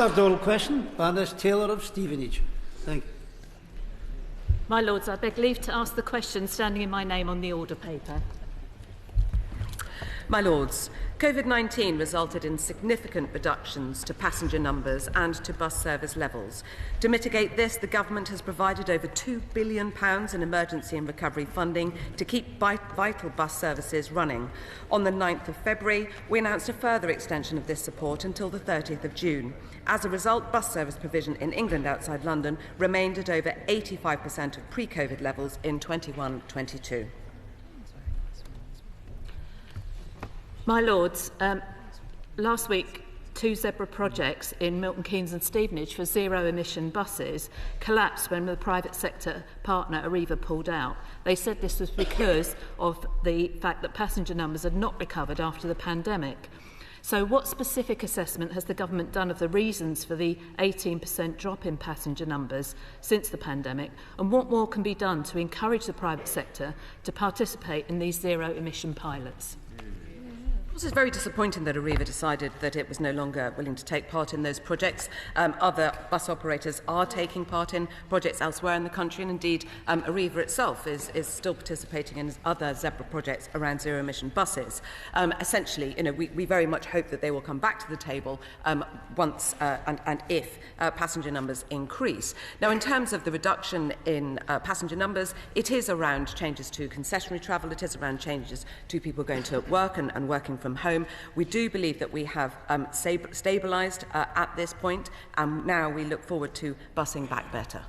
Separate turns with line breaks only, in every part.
Third oral question, Baroness Taylor of Stevenage. Thank you.
My Lords, I beg leave to ask the question standing in my name on the order paper.
My Lords, COVID-19 resulted in significant reductions to passenger numbers and to bus service levels. To mitigate this, the Government has provided over £2 billion in emergency and recovery funding to keep vital bus services running. On the 9th of February, we announced a further extension of this support until the 30th of June. As a result, bus service provision in England outside London remained at over 85% of pre-COVID levels in 21-22.
My Lords, last week, 2 zebra projects in Milton Keynes and Stevenage for zero-emission buses collapsed when the private sector partner Arriva pulled out. They said this was because of the fact that passenger numbers had not recovered after the pandemic. So what specific assessment has the Government done of the reasons for the 18% drop in passenger numbers since the pandemic, and what more can be done to encourage the private sector to participate in these zero-emission pilots?
It was very disappointing that Arriva decided that it was no longer willing to take part in those projects. Other bus operators are taking part in projects elsewhere in the country, and indeed Arriva itself is still participating in other zebra projects around zero-emission buses. Essentially, we very much hope that they will come back to the table once and if passenger numbers increase. Now, in terms of the reduction in passenger numbers, it is around changes to concessionary travel, it is around changes to people going to work and working from home. We do believe that we have stabilised at this point, and now we look forward to bussing back better.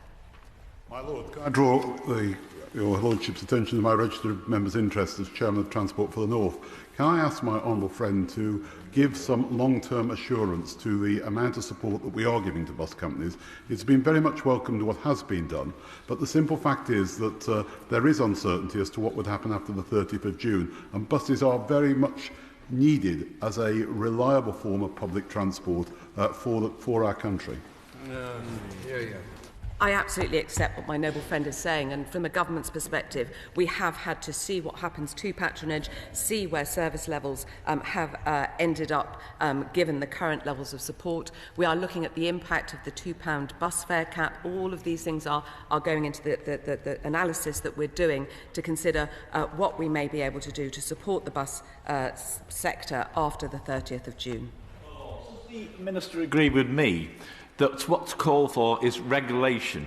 My Lord, can I draw your Lordship's attention to my registered member's interest as Chairman of Transport for the North? Can I ask my honourable friend to give some long-term assurance to the amount of support that we are giving to bus companies? It's been very much welcomed what has been done, but the simple fact is that there is uncertainty as to what would happen after the 30th of June, and buses are very much needed as a reliable form of public transport for our country.
I absolutely accept what my noble friend is saying, and from a government's perspective, we have had to see what happens to patronage, see where service levels have ended up given the current levels of support. We are looking at the impact of the £2 bus fare cap. All of these things are going into the analysis that we're doing to consider what we may be able to do to support the bus sector after the 30th of June.
Does the Minister agree with me that what's called for is regulation,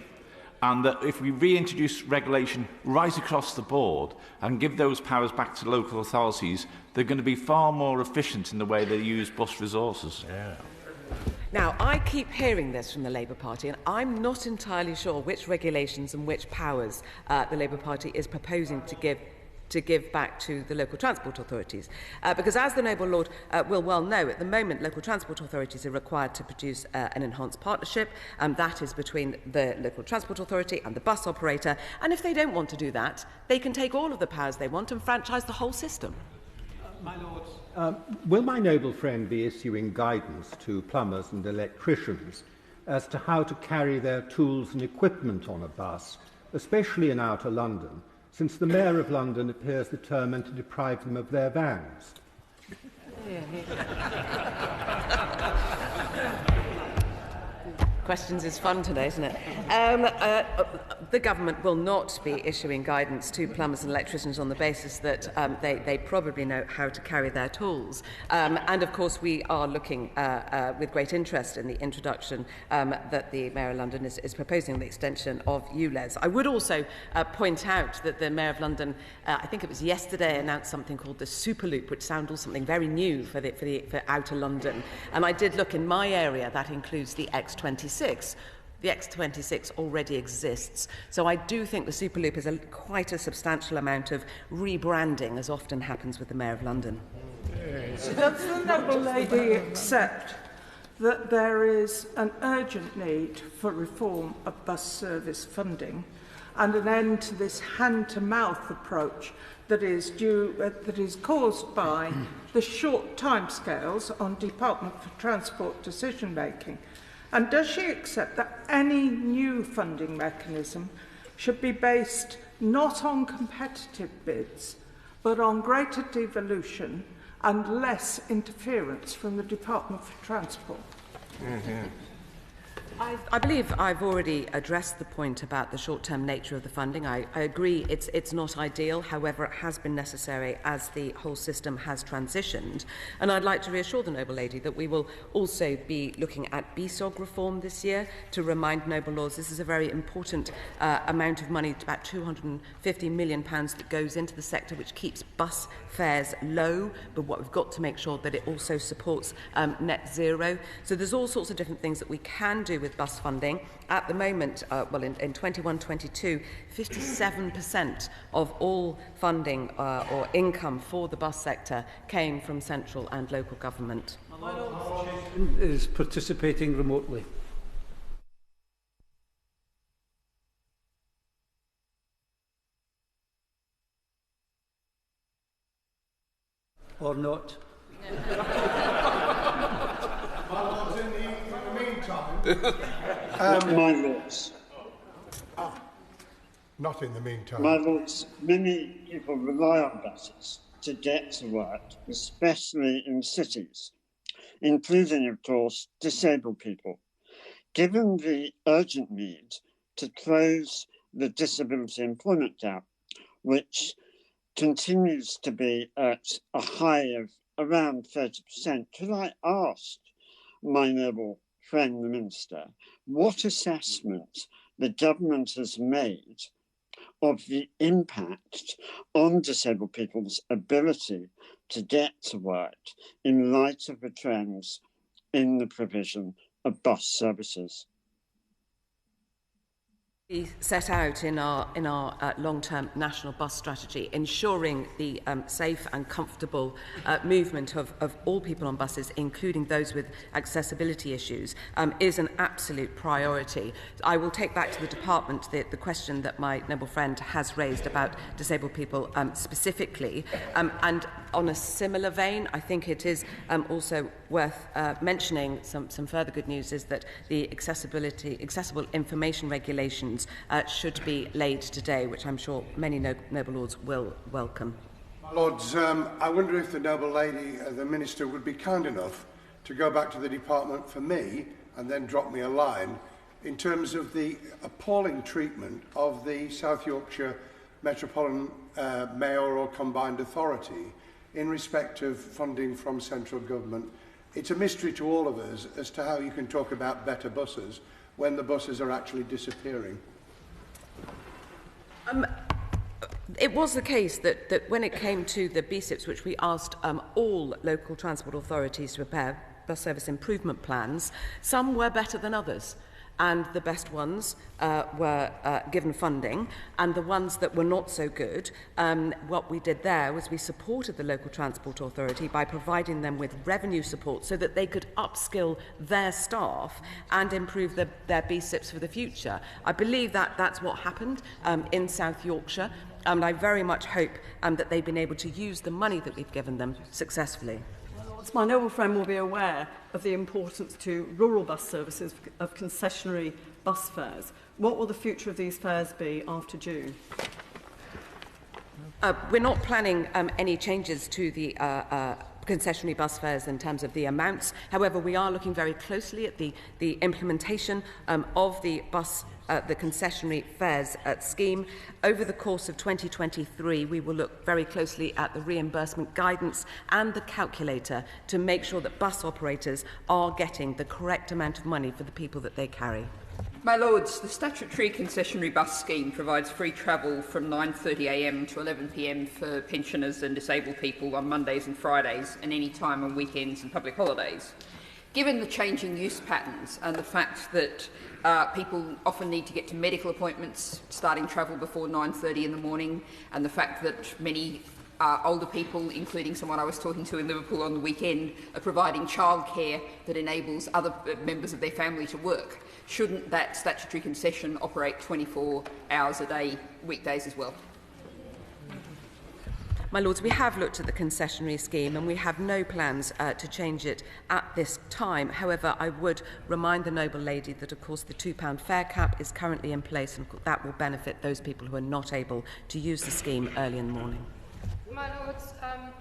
and that if we reintroduce regulation right across the board and give those powers back to local authorities, they're going to be far more efficient in the way they use bus resources?
Now, I keep hearing this from the Labour Party, and I'm not entirely sure which regulations and which powers the Labour Party is proposing to give back to the local transport authorities. Because as the noble Lord will well know, at the moment local transport authorities are required to produce an enhanced partnership, and that is between the local transport authority and the bus operator, and if they don't want to do that, they can take all of the powers they want and franchise the whole system.
My Lords, will my noble friend be issuing guidance to plumbers and electricians as to how to carry their tools and equipment on a bus, especially in outer London, since the Mayor of London appears determined to deprive them of their vans?
Questions is fun today, isn't it? The government will not be issuing guidance to plumbers and electricians on the basis that they probably know how to carry their tools. And of course, we are looking with great interest in the introduction that the Mayor of London is proposing, the extension of ULEZ. I would also point out that the Mayor of London, I think it was yesterday, announced something called the Superloop, which sounds something very new for outer London. And I did look in my area, that includes the X26. The X26 already exists. So I do think the Superloop is quite a substantial amount of rebranding, as often happens with the Mayor of London.
Does the noble lady accept that there is an urgent need for reform of bus service funding and an end to this hand-to-mouth approach that is caused by the short timescales on Department for Transport decision-making? And does she accept that any new funding mechanism should be based not on competitive bids, but on greater devolution and less interference from the Department for Transport?
I believe I've already addressed the point about the short-term nature of the funding. I agree it's not ideal, however it has been necessary as the whole system has transitioned. And I'd like to reassure the Noble Lady that we will also be looking at BSOG reform this year. To remind Noble Lords, this is a very important amount of money, about £250 million that goes into the sector, which keeps bus fares low, but what we've got to make sure that it also supports net zero. So there's all sorts of different things that we can do with bus funding. At the moment, in 21-22, 57% of all funding or income for the bus sector came from central and local government.
Is participating remotely. Or not.
My lords.
Not in the meantime.
My lords, many people rely on buses to get to work, especially in cities, including, of course, disabled people. Given the urgent need to close the disability employment gap, which continues to be at a high of around 30%, could I ask my noble friend the Minister what assessment the government has made of the impact on disabled people's ability to get to work in light of the trends in the provision of bus services?
We set out in our long-term national bus strategy, ensuring the safe and comfortable movement of all people on buses, including those with accessibility issues, is an absolute priority. I will take back to the department the question that my noble friend has raised about disabled people specifically. And on a similar vein, I think it is also worth mentioning some further good news is that the accessible information regulations should be laid today, which I'm sure many noble lords will welcome.
My lords, I wonder if the noble lady, the Minister, would be kind enough to go back to the department for me and then drop me a line in terms of the appalling treatment of the South Yorkshire Metropolitan Mayoral Combined Authority in respect of funding from central government. It's a mystery to all of us as to how you can talk about better buses when the buses are actually disappearing.
It was the case that when it came to the BSIPs, which we asked all local transport authorities to prepare bus service improvement plans, some were better than others. And the best ones were given funding, and the ones that were not so good, what we did there was we supported the local transport authority by providing them with revenue support so that they could upskill their staff and improve their BSIPs for the future. I believe that's what happened in South Yorkshire, and I very much hope that they've been able to use the money that we've given them successfully.
My noble friend will be aware of the importance to rural bus services of concessionary bus fares. What will the future of these fares be after June?
We're not planning any changes to the concessionary bus fares in terms of the amounts. However, we are looking very closely at the implementation of the concessionary fares scheme. Over the course of 2023, we will look very closely at the reimbursement guidance and the calculator to make sure that bus operators are getting the correct amount of money for the people that they carry.
My Lords, the statutory concessionary bus scheme provides free travel from 9:30 a.m. to 11 p.m. for pensioners and disabled people on Mondays and Fridays and any time on weekends and public holidays. Given the changing use patterns and the fact that people often need to get to medical appointments starting travel before 9:30 in the morning, and the fact that many older people, including someone I was talking to in Liverpool on the weekend, are providing childcare that enables other members of their family to work, shouldn't that statutory concession operate 24 hours a day, weekdays as well?
My Lords, we have looked at the concessionary scheme and we have no plans to change it at this time. However, I would remind the noble lady that, of course, the £2 fare cap is currently in place, and that will benefit those people who are not able to use the scheme early in the morning.
My Lords,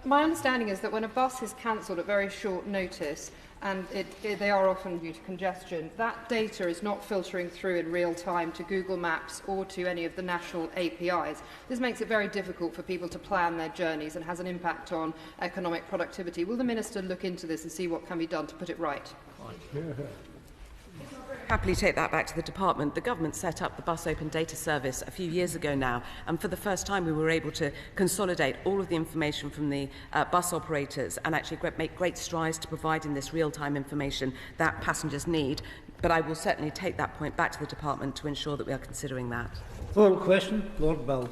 my understanding is that when a bus is cancelled at very short notice, and they are often due to congestion, that data is not filtering through in real time to Google Maps or to any of the national APIs. This makes it very difficult for people to plan their journeys and has an impact on economic productivity. Will the Minister look into this and see what can be done to put it right?
Happily take that back to the department. The government set up the Bus Open Data Service a few years ago now, and for the first time we were able to consolidate all of the information from the bus operators and actually make great strides to providing this real-time information that passengers need. But I will certainly take that point back to the department to ensure that we are considering that.
Oral question, Lord Bell.